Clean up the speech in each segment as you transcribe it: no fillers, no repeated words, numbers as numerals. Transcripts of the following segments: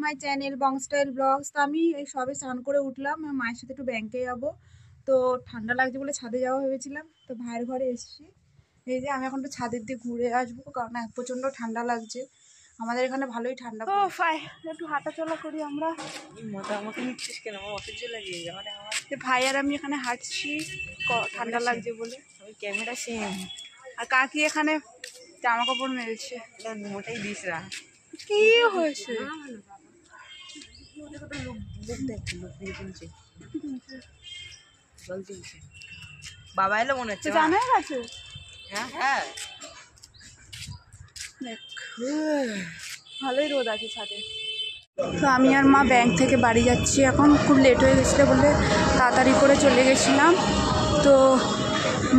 My channel বংস্টাইল blogs. তো আমি এই সবে স্নান করে উঠলাম, মায়ের সাথে একটু ব্যাংকে যাব। তো ঠান্ডা লাগছে বলে ছাদে যাওয়া ভেবেছিলাম, তো ভাইয়ের ঘরে এসেছি। এই যে আমি এখন একটু ছাদের দিয়ে ঘুরে আসবো, কারণ প্রচণ্ড ঠান্ডা লাগছে। আমাদের এখানে ভালোই ঠান্ডা। ও একটু হাঁটাচলা করি আমরা। মোটামুটি নিচ্ছিস কেন? আমার অসহ্য লাগে আমার। ভাই আর আমি এখানে হাঁটছি, ঠান্ডা লাগছে বলে। আমি ক্যামেরা সেম। আর কাকি এখানে জামা কাপড় মেলছে। মোটাই দিস রা কি হয়েছে? বাবা এলো মনে হচ্ছে। জানাই গেছে। হ্যাঁ হ্যাঁ, ভালোই রোদ আছে ছাদে। তো আমি আর মা ব্যাংক থেকে বাড়ি যাচ্ছি, এখন খুব লেট হয়ে গেছিলো বলে তাড়াতাড়ি করে চলে গেছিলাম। তো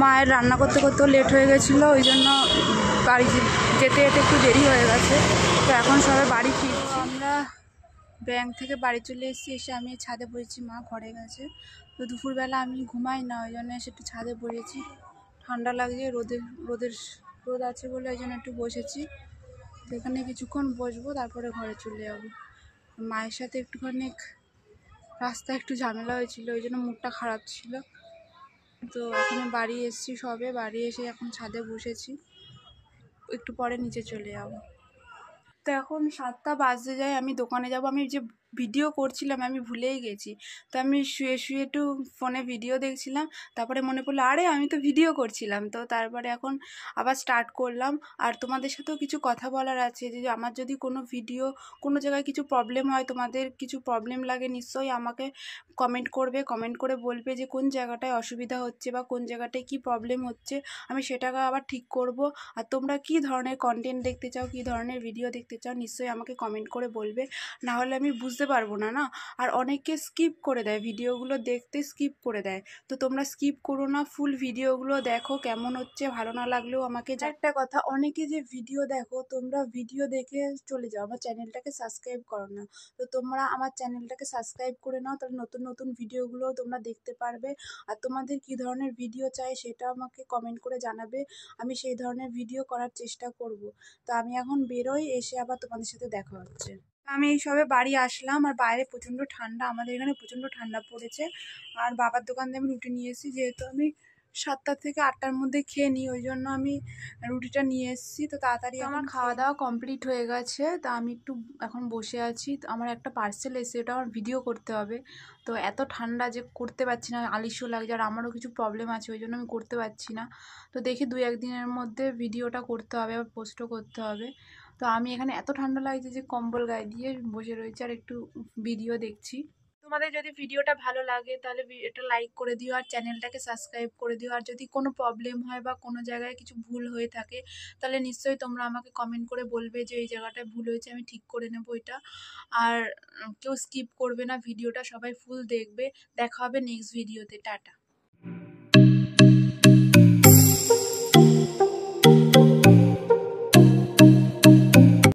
মায়ের রান্না করতে করতেও লেট হয়ে গেছিলো, ওই জন্য বাড়ি যেতে যেতে একটু দেরি হয়ে গেছে। তো এখন সবাই বাড়ি ফিরছি। আমরা ব্যাংক থেকে বাড়ি চলে এসেছি, এসে আমি ছাদে বসেছি, মা ঘরে গেছে। তো দুপুরবেলা আমি ঘুমাই না, ওই জন্য এসে একটু ছাদে বসেছি। ঠান্ডা লাগছে, রোদ আছে বলে ওই জন্য একটু বসেছি। তো এখানে কিছুক্ষণ বসবো, তারপরে ঘরে চলে যাবো। মায়ের সাথে একটুখানি রাস্তায় একটু ঝামেলা হয়েছিল, ওই জন্য মুডটা খারাপ ছিল। তো এখন বাড়ি এসেছি সবে, বাড়ি এসে এখন ছাদে বসেছি, একটু পরে নিচে চলে যাব। তো এখন 7টা বাজতে যায়, আমি দোকানে যাব। আমি যে ভিডিও করছিলাম আমি ভুলেই গেছি। তো আমি শুয়ে শুয়ে একটু ফোনে ভিডিও দেখছিলাম, তারপরে মনে পড়লো আরে আমি তো ভিডিও করছিলাম। তো তারপরে এখন আবার স্টার্ট করলাম। আর তোমাদের সাথেও কিছু কথা বলার আছে, যে আমার যদি কোনো ভিডিও কোনো জায়গায় কিছু প্রবলেম হয়, তোমাদের কিছু প্রবলেম লাগে, নিশ্চয়ই আমাকে কমেন্ট করবে, কমেন্ট করে বলবে যে কোন জায়গাটায় অসুবিধা হচ্ছে বা কোন জায়গাটায় কি প্রবলেম হচ্ছে, আমি সেটাকে আবার ঠিক করব। আর তোমরা কি ধরনের কন্টেন্ট দেখতে চাও, কি ধরনের ভিডিও দেখতে চাও, নিশ্চয়ই আমাকে কমেন্ট করে বলবে, না হলে আমি বুঝতে পারবো না। আর অনেকে স্কিপ করে দেয়, ভিডিওগুলো দেখতে স্কিপ করে দেয়। তো তোমরা স্কিপ করো না, ফুল ভিডিওগুলো দেখো, কেমন হচ্ছে ভালো না লাগলেও আমাকে। একটা কথা, অনেকে যে ভিডিও দেখো, তোমরা ভিডিও দেখে চলে যাও, আমার চ্যানেলটাকে সাবস্ক্রাইব করো না। তো তোমরা আমার চ্যানেলটাকে সাবস্ক্রাইব করে নাও, তাহলে নতুন নতুন ভিডিওগুলো তোমরা দেখতে পারবে। আর তোমাদের কি ধরনের ভিডিও চাই সেটা আমাকে কমেন্ট করে জানাবে, আমি সেই ধরনের ভিডিও করার চেষ্টা করব। তো আমি এখন বেরোই, এসে আবার তোমাদের সাথে দেখা হচ্ছে। আমি এই সবে বাড়ি আসলাম, আর বাইরে প্রচণ্ড ঠান্ডা, আমাদের এখানে প্রচণ্ড ঠান্ডা পড়েছে। আর বাবার দোকান থেকে আমি রুটি নিয়ে এসেছি, যেহেতু আমি 7টা থেকে 8টার মধ্যে খেয়ে নিই, ওই জন্য আমি রুটিটা নিয়ে এসেছি। তো তাড়াতাড়ি আমার খাওয়া দাওয়া কমপ্লিট হয়ে গেছে। তা আমি একটু এখন বসে আছি। তো আমার একটা পার্সেল এসে, ওটা আমার ভিডিও করতে হবে। তো এত ঠান্ডা যে করতে পারছি না, আলিস্য লাগছে, আর আমারও কিছু প্রবলেম আছে, ওই জন্য আমি করতে পারছি না। তো দেখি 2-1 দিনের মধ্যে ভিডিওটা করতে হবে, আবার পোস্টও করতে হবে। তো আমি এখানে এত ঠান্ডা লাগছে যে কম্বল গায়ে দিয়ে বসে রয়েছে আর একটু ভিডিও দেখছি। তোমাদের যদি ভিডিওটা ভালো লাগে তাহলে এটা লাইক করে দিও, আর চ্যানেলটাকে সাবস্ক্রাইব করে দিও। আর যদি কোনো প্রবলেম হয় বা কোনো জায়গায় কিছু ভুল হয়ে থাকে, তাহলে নিশ্চয়ই তোমরা আমাকে কমেন্ট করে বলবে যে এই জায়গাটায় ভুল হয়েছে, আমি ঠিক করে নেবো এটা। আর কেউ স্কিপ করবে না ভিডিওটা, সবাই ফুল দেখবে। দেখা হবে নেক্সট ভিডিওতে। টাটা।